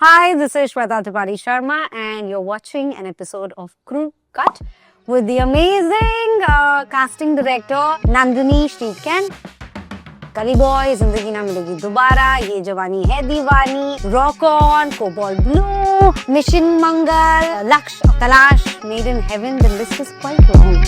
Hi, this is Shweta Tripadi Sharma, and you're watching an episode of Crew Cut with the amazing casting director Nandini Shrikant. Gully Boy, Zindagi Na Milegi Dobara, Yeh Jawaani Hai Deewani, Rock On, Cobalt Blue, Mission Mangal, Lakshya, Talaash, Made in Heaven, the list is quite long.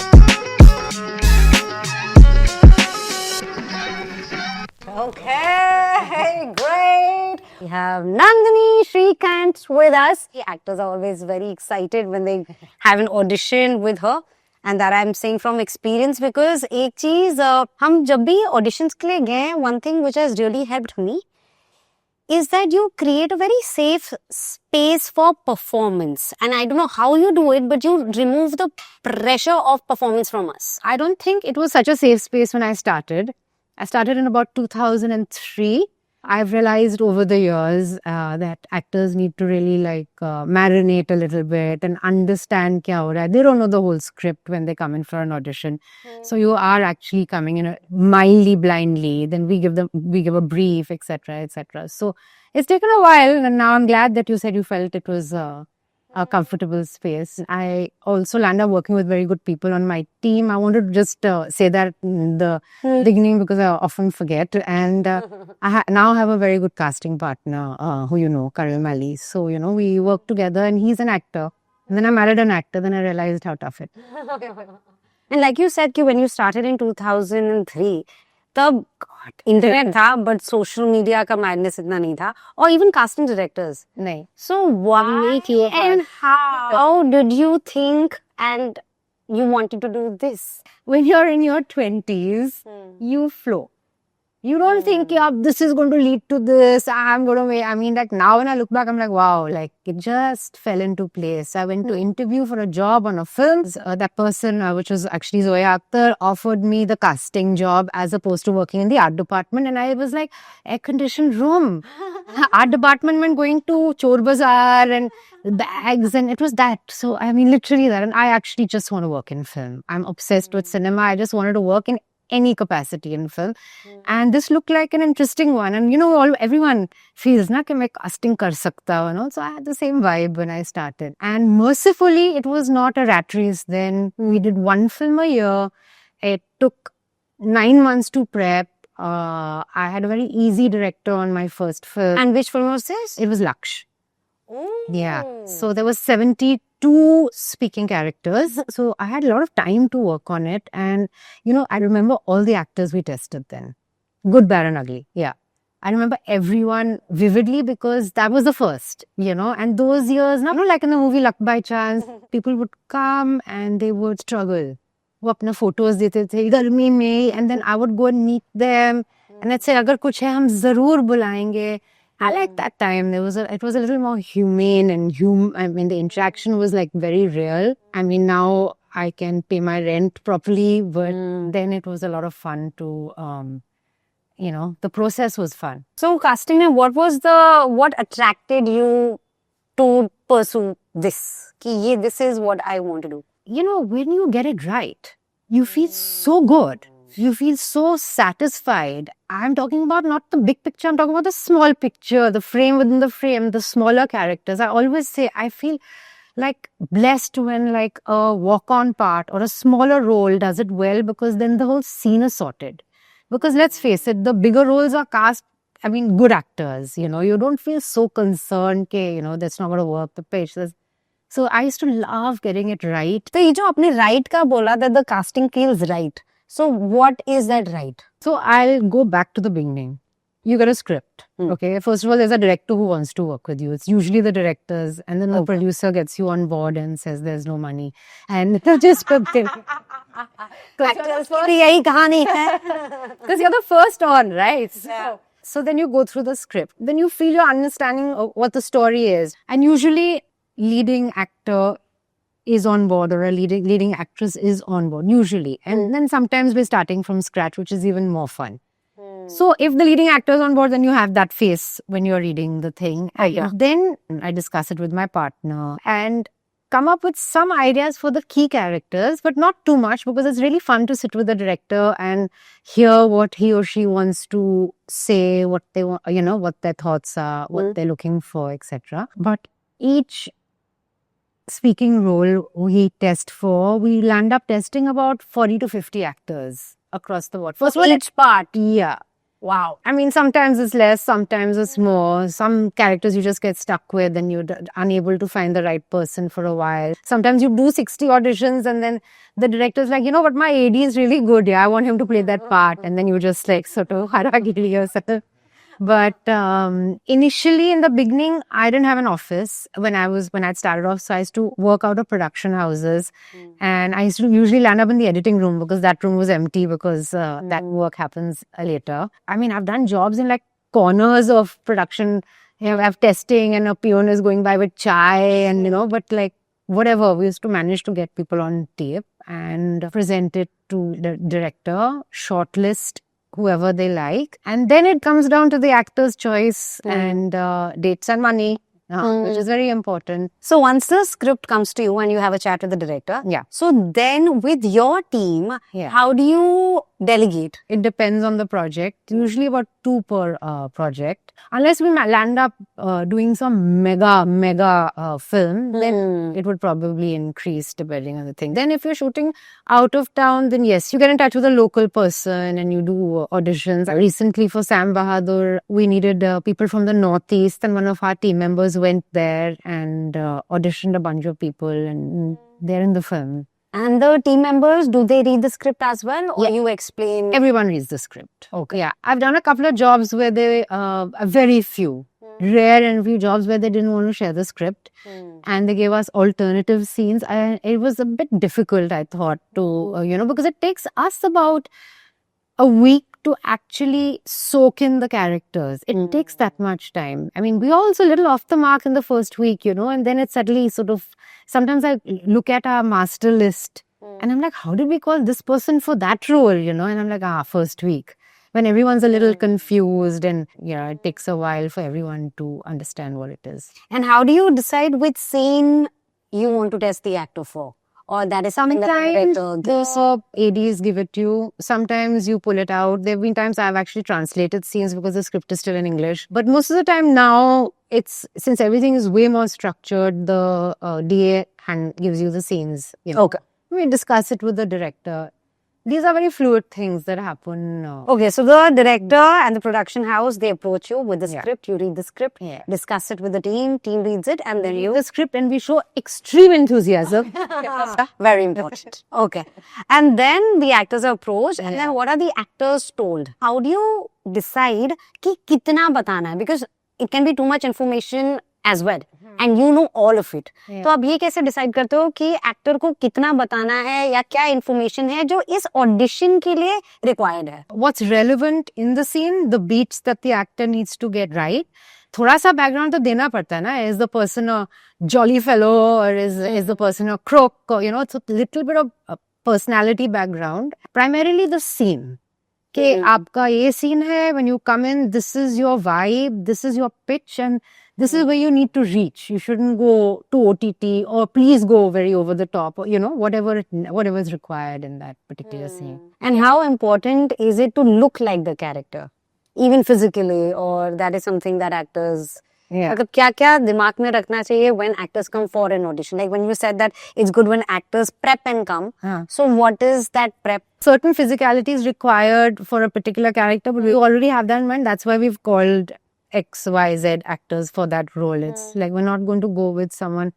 Okay, great. We have Nandini Shrikant with us. The actors are always very excited when they have an audition with her. And that I'm saying from experience because एक चीज हम जब भी auditions के लिए गए, one thing which has really helped me is that you create a very safe space for performance. And I don't know how you do it, but you remove the pressure of performance from us. I don't think it was such a safe space when I started. I started in about 2003. I've realized over the years that actors need to really marinate a little bit and understand kya ho raha hai. They don't know the whole script when they come in for an audition. So you are actually coming in mildly blindly. Then we give a brief, etc., etc. So it's taken a while, and now I'm glad that you said you felt it was a comfortable space. I also landed up working with very good people on my team. I wanted to just say that in the beginning because I often forget. And I now have a very good casting partner who you know, Karil Mali. So, you know, we work together and he's an actor. And then I married an actor. Then I realized how tough it is. And like you said, when you started in 2003, तब internet था but social media का madness इतना नहीं था और even casting directors नहीं. So why and how did you think and you wanted to do this? When you're in your 20s, you flow. You don't think, yeah, this is going to lead to this. I'm going to, I mean, like now when I look back, I'm like, wow, like it just fell into place. I went to interview for a job on a film. That person, which was actually Zoya Akhtar, offered me the casting job as opposed to working in the art department. And I was like, air-conditioned room. Art department meant going to Chor Bazaar and bags, and it was that. So, I mean, literally that. And I actually just want to work in film. I'm obsessed with cinema. I just wanted to work in any capacity in film. And this looked like an interesting one. And you know, everyone feels na कि मैं casting कर सकता हूँ, you know. So I had the same vibe when I started. And mercifully, it was not a rat race then. We did one film a year. It took 9 months to prep. I had a very easy director on my first film. And which film was this? It was Laksh. Oh. Yeah. So there was 72 speaking characters. So I had a lot of time to work on it. And, you know, I remember all the actors we tested then. Good, bad and ugly. Yeah. I remember everyone vividly because that was the first, you know. And those years, you know, like in the movie Luck by Chance, people would come and they would struggle. वो अपना photos देते थे गर्मी में, and then I would go and meet them and I'd say अगर कुछ है हम जरूर बुलाएंगे. I like that time. It was a little more humane and I mean, the interaction was like very real. I mean, now I can pay my rent properly, but then it was a lot of fun to, you know, the process was fun. So casting, what attracted you to pursue this? This is what I want to do. You know, when you get it right, you feel so good. You feel so satisfied. I'm talking about not the big picture. I'm talking about the small picture, the frame within the frame, the smaller characters. I always say I feel like blessed when like a walk-on part or a smaller role does it well because then the whole scene is sorted. Because let's face it, the bigger roles are cast, I mean, good actors. You know, you don't feel so concerned that, you know, that's not going to work. The page. So I used to love getting it right. So ये जो आपने right का बोला that the casting feels right. So what is that right? So I'll go back to the beginning. You get a script, okay? First of all, there's a director who wants to work with you. It's usually the directors, and then the producer gets you on board and says there's no money. And just because यही कहानी है. Because you're the first on, right? So then you go through the script. Then you feel your understanding of what the story is. And usually leading actor is on board or a leading actress is on board, usually. And then sometimes we're starting from scratch, which is even more fun. So if the leading actor is on board, then you have that face when you're reading the thing. Then I discuss it with my partner. And come up with some ideas for the key characters, but not too much, because it's really fun to sit with the director and hear what he or she wants to say, what they want, what their thoughts are, what they're looking for, etc. But each speaking role we test for, we land up testing about 40 to 50 actors across the board. First of all, each part. Yeah. Wow. I mean, sometimes it's less, sometimes it's more. Some characters you just get stuck with and you're unable to find the right person for a while. Sometimes you do 60 auditions and then the director's like, but my AD is really good. Yeah, I want him to play that part. And then you just like sort of harakiri yourself. But initially in the beginning, I didn't have an office when I started off. So I used to work out of production houses and I used to usually land up in the editing room because that room was empty because that work happens later. I mean, I've done jobs in like corners of production. I have testing and a peon is going by with chai and, but like whatever, we used to manage to get people on tape and present it to the director, shortlist whoever they like. And then it comes down to the actor's choice and dates and money, which is very important. So once the script comes to you and you have a chat with the director, Yeah. so then with your team, Yeah. how do you delegate? It depends on the project, usually about 2 per project. Unless we land up doing some mega film, then it would probably increase depending on the thing. Then if you're shooting out of town, then yes, you get in touch with a local person and you do auditions. Recently for Sam Bahadur, we needed people from the Northeast and one of our team members went there and auditioned a bunch of people and they're in the film. And the team members, do they read the script as well or you explain? Everyone reads the script. Okay. Yeah. I've done a couple of jobs where they, very few, rare and few jobs where they didn't want to share the script and they gave us alternative scenes. And it was a bit difficult, I thought, to, because it takes us about a week to actually soak in the characters. It takes that much time. I mean, we're also a little off the mark in the first week, and then it's suddenly sort of, sometimes I look at our master list and I'm like, how did we call this person for that role, and I'm like, first week. When everyone's a little confused and, it takes a while for everyone to understand what it is. And how do you decide which scene you want to test the actor for? Or that is something that the Sometimes director gives? the ADs give it to you. Sometimes you pull it out. There have been times I've actually translated scenes because the script is still in English. But most of the time now, since everything is way more structured, the DA gives you the scenes. Okay. We discuss it with the director. These are very fluid things that happen. Okay, so the director and the production house, they approach you with the script, you read the script, discuss it with the team reads it, and then you... The script and we show extreme enthusiasm. Very important. Okay. And then the actors are approached and then what are the actors told? How do you decide कि कितना बताना है? Because it can be too much information as well. And you know all of it. तो अब ये कैसे decide करते हो कि एक्टर को कितना बताना है या क्या इन्फॉर्मेशन है जो इस ऑडिशन के लिए रिक्वायर्ड है? What's relevant in the scene, the beats that the actor needs to get right. थोड़ा सा background तो देना पड़ता है ना. Is the person a jolly fellow or is the person a crook? Or, it's a little bit of a personality background. Primarily the scene. कि आपका ये scene है, when you come in, this is your vibe, this is your pitch and this is where you need to reach. You shouldn't go to OTT or please go very over the top or, whatever is required in that particular scene. And how important is it to look like the character? Even physically, or that is something that actors... मतलब क्या-क्या दिमाग में रखना चाहिए when actors come for an audition? Like when you said that it's good when actors prep and come. So what is that prep? Certain physicality is required for a particular character, but we already have that in mind. That's why we've called X, Y, Z actors for that role. It's like we're not going to go with someone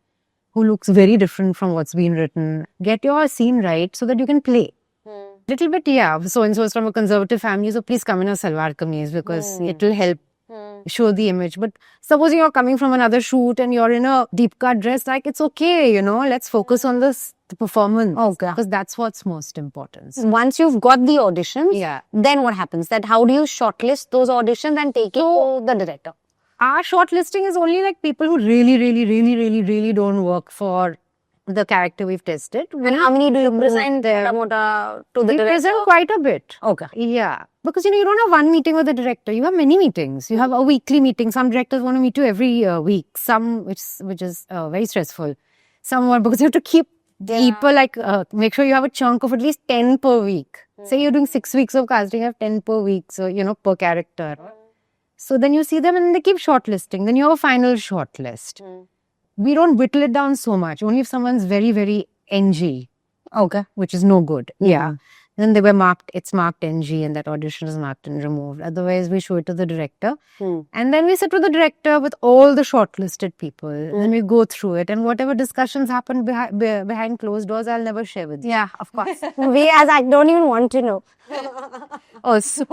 who looks very different from what's been written. Get your scene right so that you can play. Little bit, so-and-so is from a conservative family, so please come in a salwar kameez because it will help show the image. But supposing you're coming from another shoot and you're in a deep cut dress, like it's okay, let's focus on the performance. Okay. Because that's what's most important. Once you've got the auditions, then what happens? That how do you shortlist those auditions and take it to the director? Our shortlisting is only like people who really don't work for the character we've tested. And how many do you present to the director? We present quite a bit. Okay. Yeah. Because, you don't have one meeting with the director. You have many meetings. You have a weekly meeting. Some directors want to meet you every week. Some, which is very stressful. someone, because you have to keep people like, make sure you have a chunk of at least 10 per week. Say you're doing 6 weeks of casting, you have 10 per week, so, per character. So then you see them and they keep shortlisting. Then you have a final shortlist. We don't whittle it down so much. Only if someone's very, very NG. Okay. Which is no good. Yeah. Then they were marked, it's marked NG and that audition is marked and removed. Otherwise, we show it to the director. And then we sit with the director with all the shortlisted people. And we go through it. And whatever discussions happen behind closed doors, I'll never share with you. Yeah, of course. We as I don't even want to know. Also,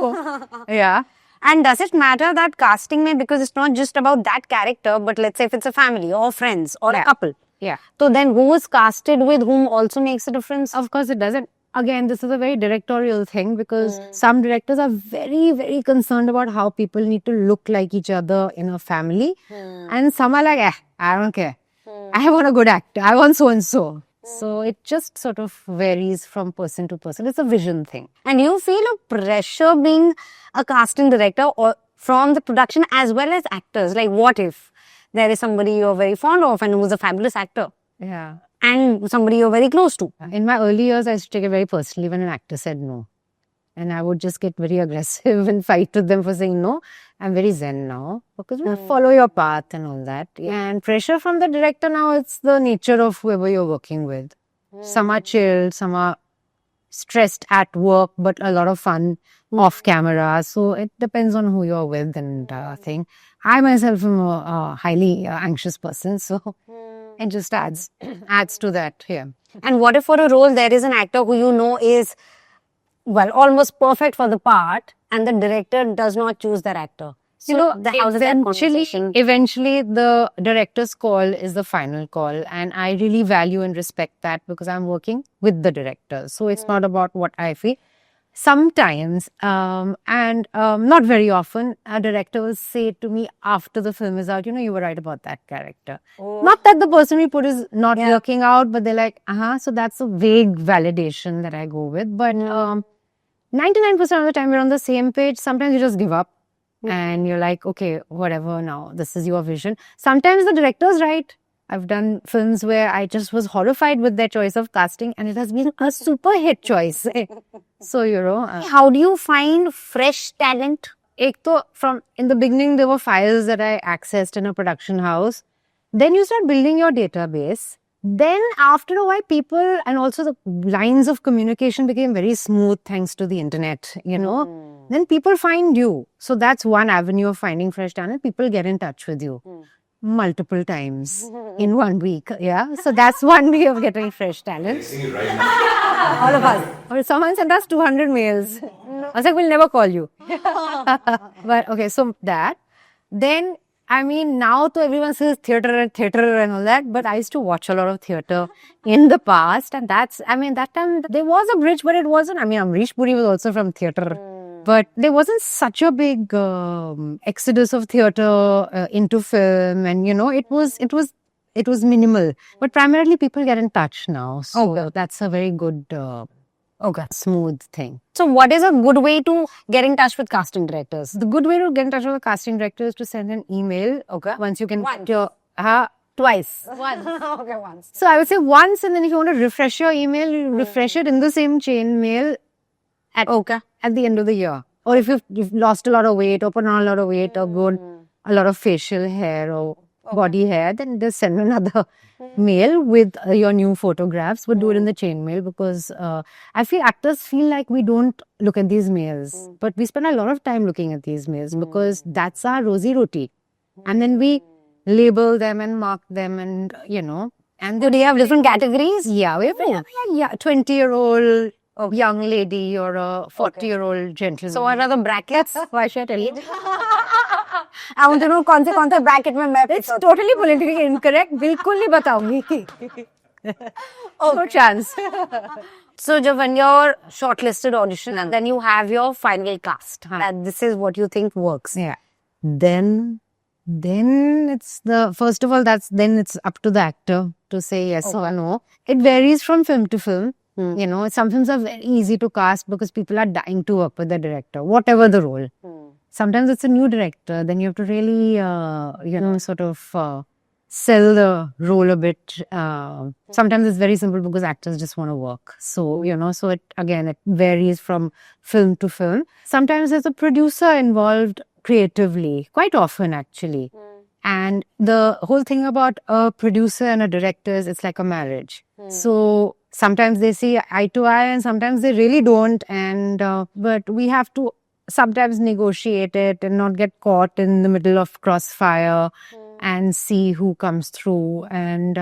yeah. And does it matter that casting may, because it's not just about that character, but let's say if it's a family or friends or a couple. Yeah. So then who is casted with whom also makes a difference? Of course it doesn't. Again, this is a very directorial thing because some directors are very, very concerned about how people need to look like each other in a family. And some are like, I don't care. I want a good actor. I want so-and-so. So it just sort of varies from person to person. It's a vision thing. And you feel a pressure being a casting director or from the production as well as actors. Like what if there is somebody you're very fond of and who's a fabulous actor? Yeah. And somebody you're very close to. In my early years, I used to take it very personally when an actor said no. And I would just get very aggressive and fight with them for saying no. I'm very zen now because you follow your path and all that. And pressure from the director now, it's the nature of whoever you're working with. Some are chilled, some are stressed at work, but a lot of fun off camera. So it depends on who you're with and thing. I myself am a highly anxious person, so it just adds to that here. And what if for a role there is an actor who you know is, well, almost perfect for the part and the director does not choose that actor? So eventually the director's call is the final call, and I really value and respect that because I'm working with the director. So it's not about what I feel. Sometimes, and not very often, a director will say to me after the film is out, you were right about that character. Not that the person we put is not working out, but they're like, so that's a vague validation that I go with. But 99% of the time we're on the same page. Sometimes you just give up and you're like, okay, whatever now, this is your vision. Sometimes the director's right. I've done films where I just was horrified with their choice of casting and it has been a super hit choice. So, how do you find fresh talent? From in the beginning, there were files that I accessed in a production house. Then you start building your database. Then after a while, people and also the lines of communication became very smooth thanks to the internet, Then people find you. So that's one avenue of finding fresh talent. People get in touch with you. Multiple times in 1 week. Yeah. So that's one way of getting fresh talent. All of us. Or someone sent us 200 mails. I was like, we'll never call you. But okay, so that. Then, now to everyone says theatre and all that. But I used to watch a lot of theatre in the past. And that time there was a bridge, but it wasn't. Amrish Puri was also from theatre. But there wasn't such a big exodus of theatre into film, and it was minimal. But primarily, people get in touch now, so that's a very good, smooth thing. So, what is a good way to get in touch with casting directors? The good way to get in touch with a casting director is to send an email. Okay, once you can once. Twice. Once. Okay, once. So I would say once, and then if you want to refresh your email, you refresh it in the same chain mail. At the end of the year. Or if you've lost a lot of weight or put on a lot of weight or grown a lot of facial hair or body hair, then just send another mail with your new photographs. But do it in the chain mail because I feel actors feel like we don't look at these mails. But we spend a lot of time looking at these mails because that's our rosy roti. And then we label them and mark them and, And do they have different categories? Yeah, we have 20-year-old young lady or a 40-year-old gentleman. So what are the brackets? Why should I tell you? I want to know कौन से bracket में मैं It's totally politically incorrect. बिल्कुल नहीं बताऊंगी. No chance. So when you're shortlisted audition and then you have your final cast. And this is what you think works. Yeah. Then it's first of all, then it's up to the actor to say yes or no. It varies from film to film. Some films are very easy to cast because people are dying to work with the director, whatever the role. Sometimes it's a new director, then you have to really, sell the role a bit. Sometimes it's very simple because actors just want to work. So, so it varies from film to film. Sometimes there's a producer involved creatively, quite often actually. And the whole thing about a producer and a director is it's like a marriage. So sometimes they see eye to eye and sometimes they really don't. And but we have to sometimes negotiate it and not get caught in the middle of crossfire and see who comes through. And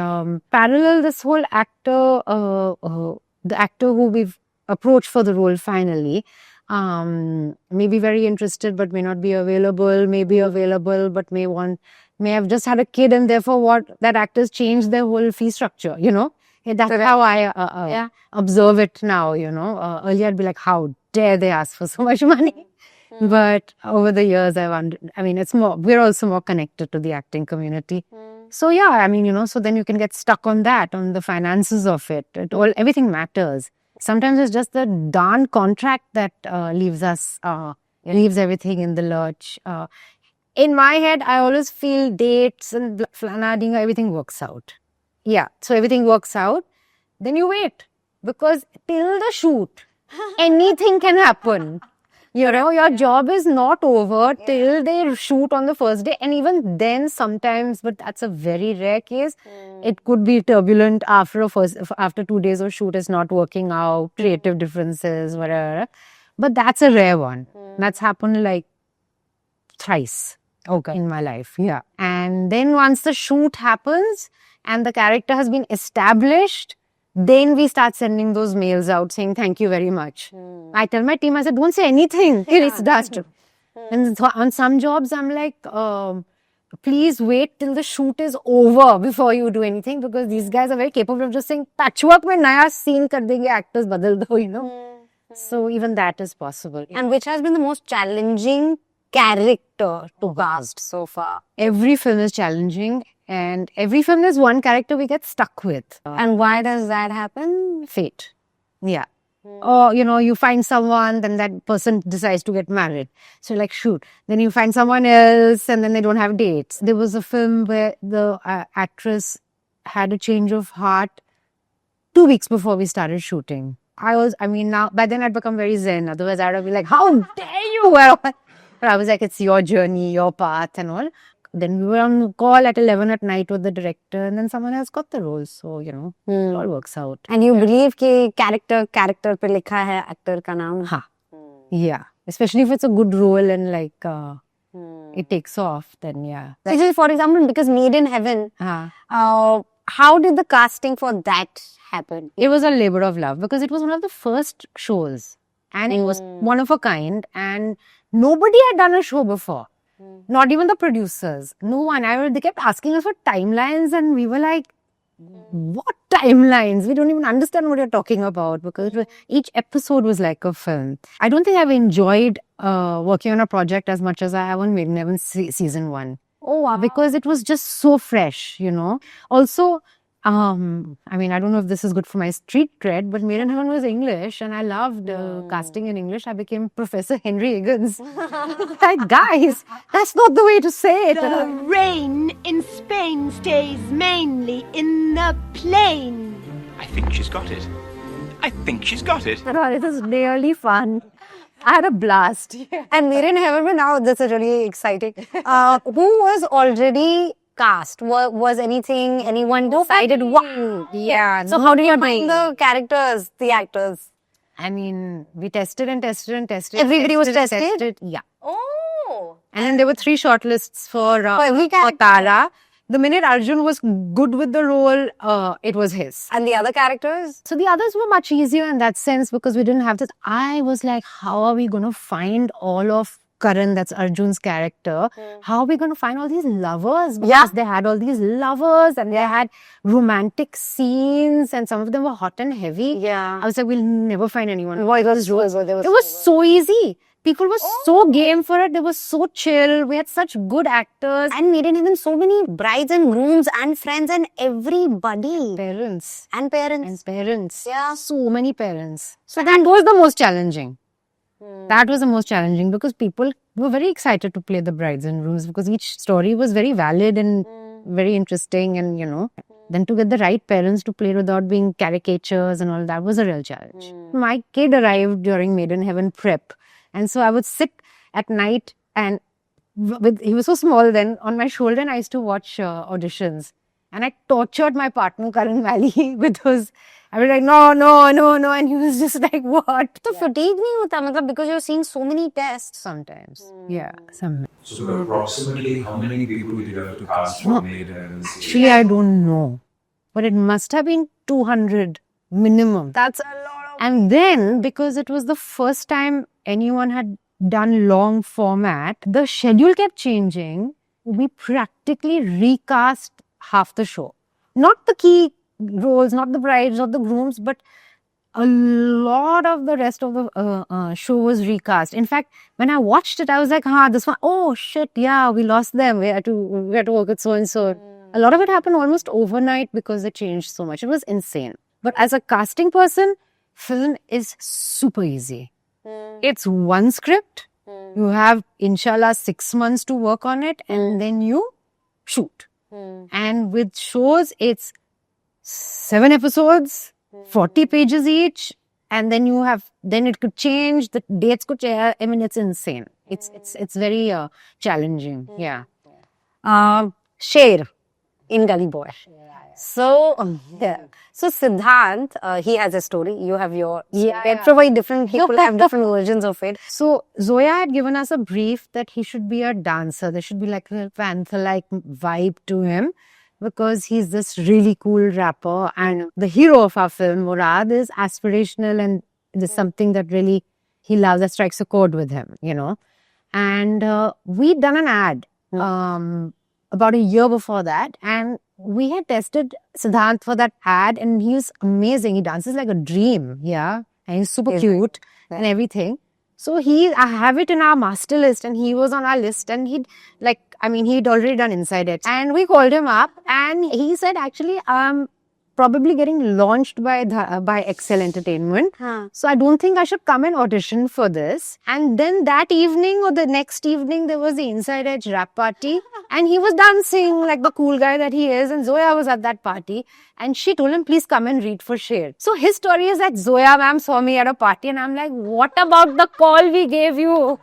parallel, this whole actor, the actor who we've approached for the role finally, may be very interested but may not be available, may be available but may have just had a kid, and therefore that actors changed their whole fee structure, That's how I observe it now, Earlier I'd be like, how dare they ask for so much money? But over the years, we're also more connected to the acting community. So yeah, so then you can get stuck on that, on the finances of it. Everything matters. Sometimes it's just the darn contract that leaves everything in the lurch. In my head, I always feel dates and flanading, everything works out. Yeah, so everything works out. Then you wait, because till the shoot, anything can happen. Your job is not over till they shoot on the first day. And even then sometimes, but that's a very rare case, it could be turbulent after 2 days of shoot is not working out, creative differences, whatever. But that's a rare one. That's happened like thrice in my life. Yeah. And then once the shoot happens and the character has been established, then we start sending those mails out saying, thank you very much. I tell my team, I said, don't say anything till it's done. And on some jobs, I'm like, please wait till the shoot is over before you do anything, because these guys are very capable of just saying, patchwork mein naya scene kar denge, actors badal do, So even that is possible. And which has been the most challenging character to cast so far? Every film is challenging. And every film there's one character we get stuck with. And why does that happen? Fate. Yeah. Or, you find someone, then that person decides to get married. So like, shoot. Then you find someone else and then they don't have dates. There was a film where the actress had a change of heart 2 weeks before we started shooting. Now, by then I'd become very zen. Otherwise I'd be like, how dare you? But I was like, it's your journey, your path and all. Then we were on call at 11 at night with the director, and then someone else got the role. So, it all works out. And you believe कि character पे लिखा है actor का नाम? हाँ. Yeah. Especially if it's a good role and it takes off, then yeah. For example, because Made in Heaven, how did the casting for that happen? It was a labor of love because it was one of the first shows. And it was one of a kind. And nobody had done a show before. Not even the producers. No one. They kept asking us for timelines and we were like, what timelines? We don't even understand what you're talking about, because each episode was like a film. I don't think I've enjoyed working on a project as much as I have on Made in Heaven season 1. Oh, wow. Because it was just so fresh, Also, I don't know if this is good for my street cred, but Made in Heaven was English and I loved casting in English. I became Professor Henry Higgins. Like, guys, that's not the way to say it. The rain in Spain stays mainly in the plain. I think she's got it. It was really fun. I had a blast. And Made in Heaven, now this is really exciting. Who was already cast? Was anyone decided? Yeah. So how did you find the characters, the actors? We tested and tested and tested. Everybody was tested? Yeah. Oh. And then there were 3 shortlists for every character. Tara. The minute Arjun was good with the role, it was his. And the other characters? So the others were much easier in that sense because we didn't have this. I was like, how are we going to find all of Karan, that's Arjun's character, how are we going to find all these lovers? Because they had all these lovers and they had romantic scenes and some of them were hot and heavy. Yeah. I was like, we'll never find anyone. It was so easy. People were so game for it. They were so chill. We had such good actors. And Made in Heaven, so many brides and grooms and friends and everybody. Parents. And parents. Yeah. So many parents. So that was the most challenging. That was the most challenging because people were very excited to play the brides and grooms because each story was very valid and very interesting, and then to get the right parents to play without being caricatures and all that was a real challenge. My kid arrived during Maiden Heaven prep, and so I would sit at night and he was so small then on my shoulder, and I used to watch auditions, and I tortured my partner Karan Valley with his. I was like, no, and he was just like, what? तो fatigue नहीं होता मतलब because you're seeing so many tests Sometimes, yeah, some. So approximately how many people did you have to cast for Maidens? Actually, I don't know, but it must have been 200 minimum. that's a lot of And then, because it was the first time anyone had done long format, the schedule kept changing. We practically recast half the show. Not the key roles, not the brides, not the grooms, but a lot of the rest of the show was recast. In fact, when I watched it, I was like, this one, oh shit, yeah, we lost them. We had to work with so and so. A lot of it happened almost overnight because they changed so much. It was insane. But as a casting person, film is super easy. It's one script. You have, inshallah, 6 months to work on it, and then you shoot. And with shows, it's 7 episodes, 40 pages each, and then then it could change, the dates could change. I mean, it's insane. It's very challenging. Yeah. Sher in Gully Boy. So, so Siddhant, he has a story. You have your. They're very different. People have different versions of it. So Zoya had given us a brief that he should be a dancer. There should be like a panther-like vibe to him because he's this really cool rapper. And the hero of our film, Murad, is aspirational and there's something that really he loves that strikes a chord with him, And we'd done an ad about a year before that, and we had tested Siddhant for that ad, and he was amazing. He dances like a dream, yeah, and he's super cute and everything. So I have it in our master list, and he was on our list, and he'd already done Inside It, and we called him up, and he said, actually, probably getting launched by Excel Entertainment. So I don't think I should come and audition for this. And then that evening or the next evening, there was the Inside Edge rap party. And he was dancing like the cool guy that he is. And Zoya was at that party. And she told him, please come and read for Sher. So his story is that Zoya ma'am saw me at a party. And I'm like, what about the call we gave you?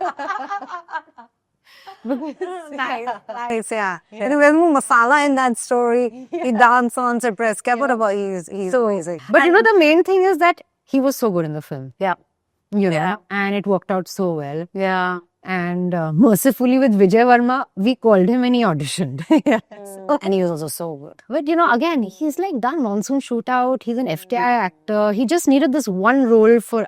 Nice, yeah. And there's more masala in that story. He danced on Cypress. What about he's so easy. But the main thing is that he was so good in the film. Yeah. And it worked out so well. Yeah. And mercifully with Vijay Verma, we called him and he auditioned. And he was also so good. But again, he's like done Monsoon Shootout. He's an FTI actor. He just needed this one role for,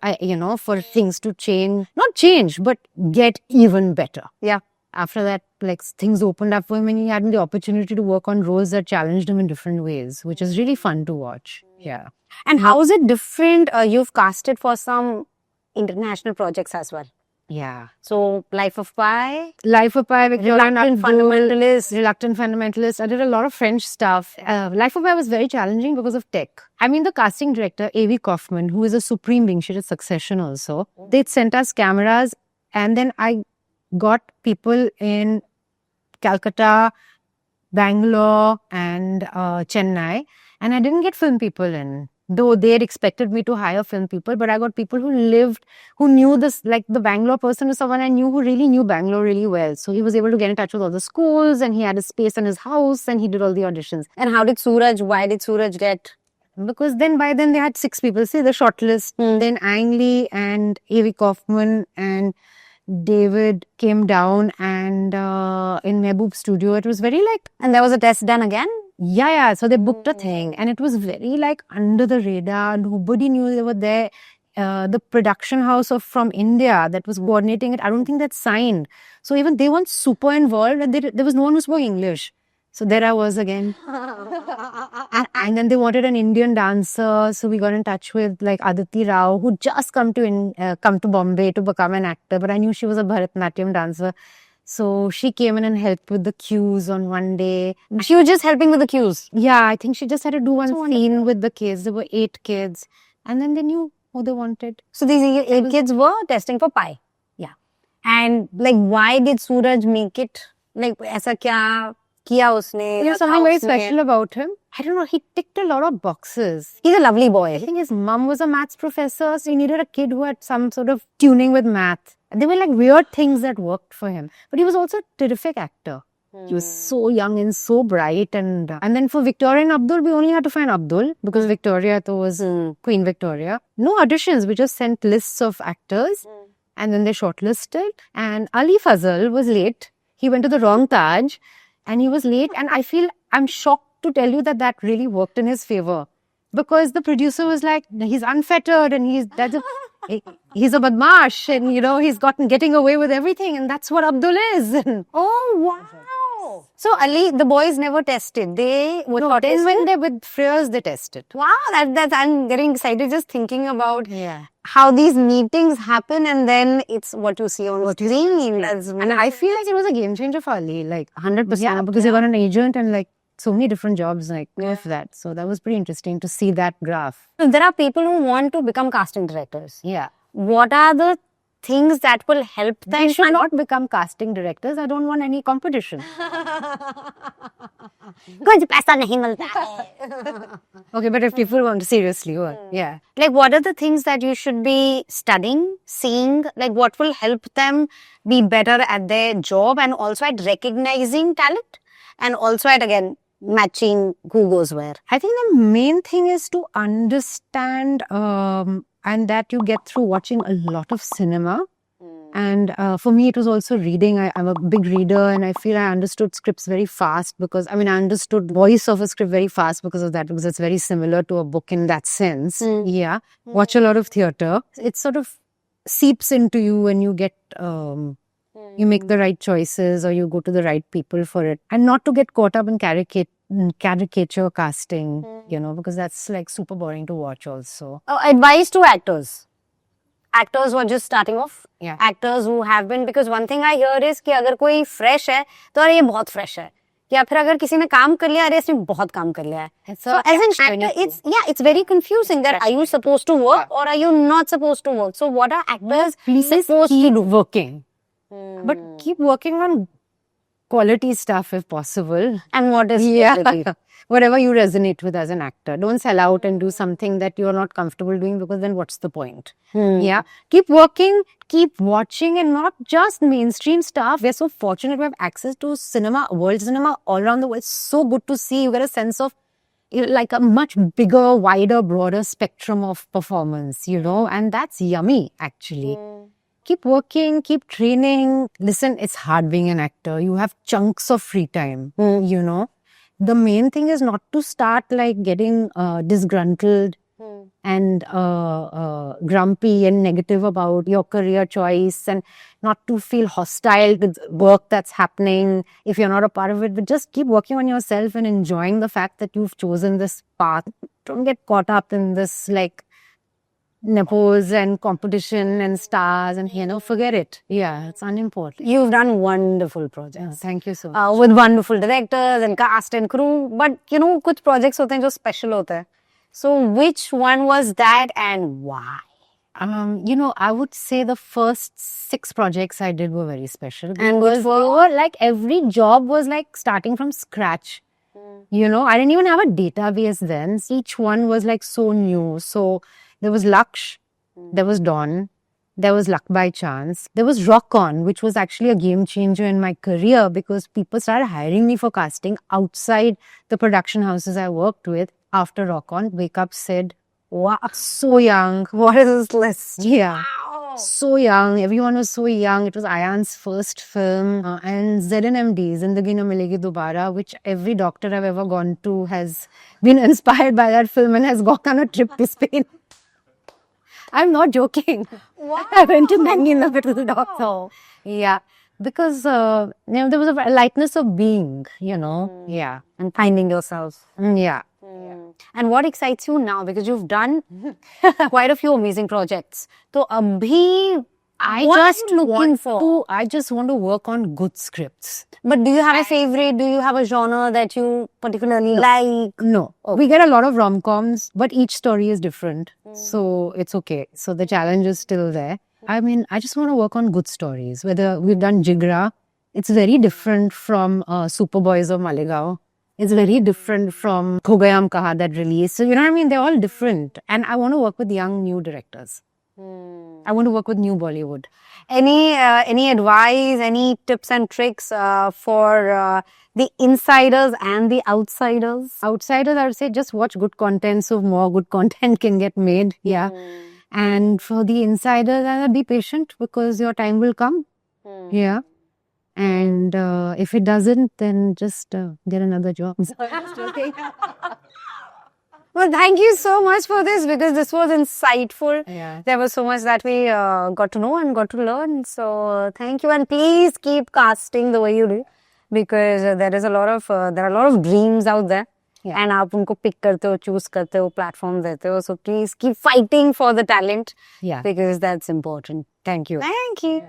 for things to change. Not change, but get even better. Yeah. After that, like things opened up for him and he had the opportunity to work on roles that challenged him in different ways, which is really fun to watch. Yeah. And how is it different? You've casted for some international projects as well. Yeah. So, Life of Pi. Life of Pi, Reluctant Fundamentalist. I did a lot of French stuff. Life of Pi was very challenging because of tech. I mean, the casting director, Avi Kaufman, who is a supreme being, she did Succession also. They'd sent us cameras, and then I got people in Calcutta, Bangalore, and Chennai, and I didn't get film people in. Though they had expected me to hire film people, but I got people who knew this, like the Bangalore person was someone I knew who really knew Bangalore really well. So he was able to get in touch with all the schools, and he had a space in his house, and he did all the auditions. And why did Suraj get? Because by then they had 6 people. See the shortlist. Then Ang Lee and Avi Kaufman and David came down, and in Mehboob studio, it was very like... And there was a test done again? Yeah. So they booked a thing, and it was very like under the radar. Nobody knew they were there. The production house from India that was coordinating it, I don't think that's signed. So even they weren't super involved, and there was no one who spoke English. So there I was again. and then they wanted an Indian dancer. So we got in touch with like Aditi Rao, who just come to Bombay to become an actor. But I knew she was a Bharatanatyam dancer. So she came in and helped with the cues on one day. She was just helping with the cues? Yeah, I think she just had to do one scene with the kids. There were 8 kids. And then they knew who they wanted. So these 8 kids were testing for Pi? Yeah. And like, why did Suraj make it? Like, aisa kya किया उसने. There's something very special about him. I don't know, he ticked a lot of boxes. He's a lovely boy. I think his mum was a maths professor, so he needed a kid who had some sort of tuning with math. And they were like weird things that worked for him. But he was also a terrific actor. He was so young and so bright. And then for Victoria and Abdul, we only had to find Abdul because Victoria was Queen Victoria. No auditions, we just sent lists of actors and then they shortlisted. And Ali Fazal was late. He went to the wrong Taj and he was late. And I'm shocked to tell you that really worked in his favor. Because the producer was like, he's unfettered and he's a badmash and, you know, he's getting away with everything and that's what Abdul is. Oh, wow. So, Ali, the boys never tested. They were Then when they're with Freyers, they tested. Wow, that's I'm getting excited just thinking about how these meetings happen and then it's what you see on screen. And I feel like it was a game changer for Ali, like 100%. Yeah, because he got an agent and like so many different jobs like with that. So that was pretty interesting to see that graph. So there are people who want to become casting directors. Yeah. What are the things that will help them? They should not become casting directors. I don't want any competition. कुछ पैसा नहीं मिलता है. Okay, but if people want to seriously work, yeah. Like, what are the things that you should be studying, seeing? Like, what will help them be better at their job and also at recognizing talent and also at, again, matching who goes where? I think the main thing is to understand and that you get through watching a lot of cinema. And for me, it was also reading. I'm a big reader and I feel I understood scripts very fast because, I understood voice of a script very fast because of that, because it's very similar to a book in that sense. Yeah. Watch a lot of theatre. It sort of seeps into you and you get, you make the right choices or you go to the right people for it. And not to get caught up in caricature casting, you know, because that's like super boring to watch also. Advice to actors. Actors who are just starting off. Yeah. Actors who have been, because one thing I hear is कि अगर कोई fresh है तो अरे ये बहुत fresh है. या फिर अगर किसी ने काम कर लिया, अरे इसने बहुत काम कर लिया है. So as an actor, it's very confusing that are you supposed to work or are you not supposed to work? So what are actors supposed to do? Working. But keep working on quality stuff if possible. And what is quality? Whatever you resonate with as an actor. Don't sell out and do something that you're not comfortable doing because then what's the point? Yeah. Keep working, keep watching and not just mainstream stuff. We're so fortunate we have access to cinema, world cinema all around the world. It's so good to see. You get a sense of like a much bigger, wider, broader spectrum of performance, you know, and that's yummy actually. Keep working, keep training. Listen, it's hard being an actor. You have chunks of free time, you know. The main thing is not to start like getting disgruntled and grumpy and negative about your career choice and not to feel hostile with work that's happening if you're not a part of it. But just keep working on yourself and enjoying the fact that you've chosen this path. Don't get caught up in this like nepos and competition and stars and, you know, forget it. Yeah, it's unimportant. You've done wonderful projects. Thank you so much. With wonderful directors and cast and crew. But, you know, कुछ projects होते हैं जो special होते हैं. So, which one was that and why? You know, I would say the first 6 projects I did were very special. And because they were like every job was like starting from scratch. You know, I didn't even have a database then. Each one was like so new. So, there was Laksh, there was Dawn, there was Luck by Chance, there was Rock On, which was actually a game changer in my career because people started hiring me for casting outside the production houses I worked with. After Rock On, Wake Up said, wow, so young. What is this list? Yeah. Wow. So young. Everyone was so young. It was Ayan's first film. And ZNMD, Zindagi Na Milegi Dobara, which every doctor I've ever gone to has been inspired by that film and has gone on a trip to Spain. I'm not joking. Wow. I went to Nangina with the doctor. Yeah. Because, you know, there was a lightness of being, you know. Yeah. And finding yourself. Yeah. And what excites you now? Because you've done quite a few amazing projects. So, abhi, I just want to work on good scripts. But do you have a favorite? Do you have a genre that you particularly like? No. We get a lot of rom-coms, but each story is different. So it's okay. So the challenge is still there. I mean, I just want to work on good stories. Whether we've done Jigra, It's very different from Superboys of Maligaon. It's very different from Ho Gaya Hum Kaha that release. So, you know what I mean? They're all different. And I want to work with young, new directors. I want to work with new Bollywood. Any advice, any tips and tricks for the insiders and the outsiders? Outsiders, I would say just watch good content so more good content can get made. Yeah. And for the insiders, be patient because your time will come. Yeah. And if it doesn't, then just get another job. Well, thank you so much for this because this was insightful. Yeah. There was so much that we got to know and got to learn. So thank you, and please keep casting the way you do because there are a lot of dreams out there. Yeah. And आप उनको pick करते हो, choose करते हो, platform देते हो. So please keep fighting for the talent. Yeah. Because that's important. Thank you. Thank you.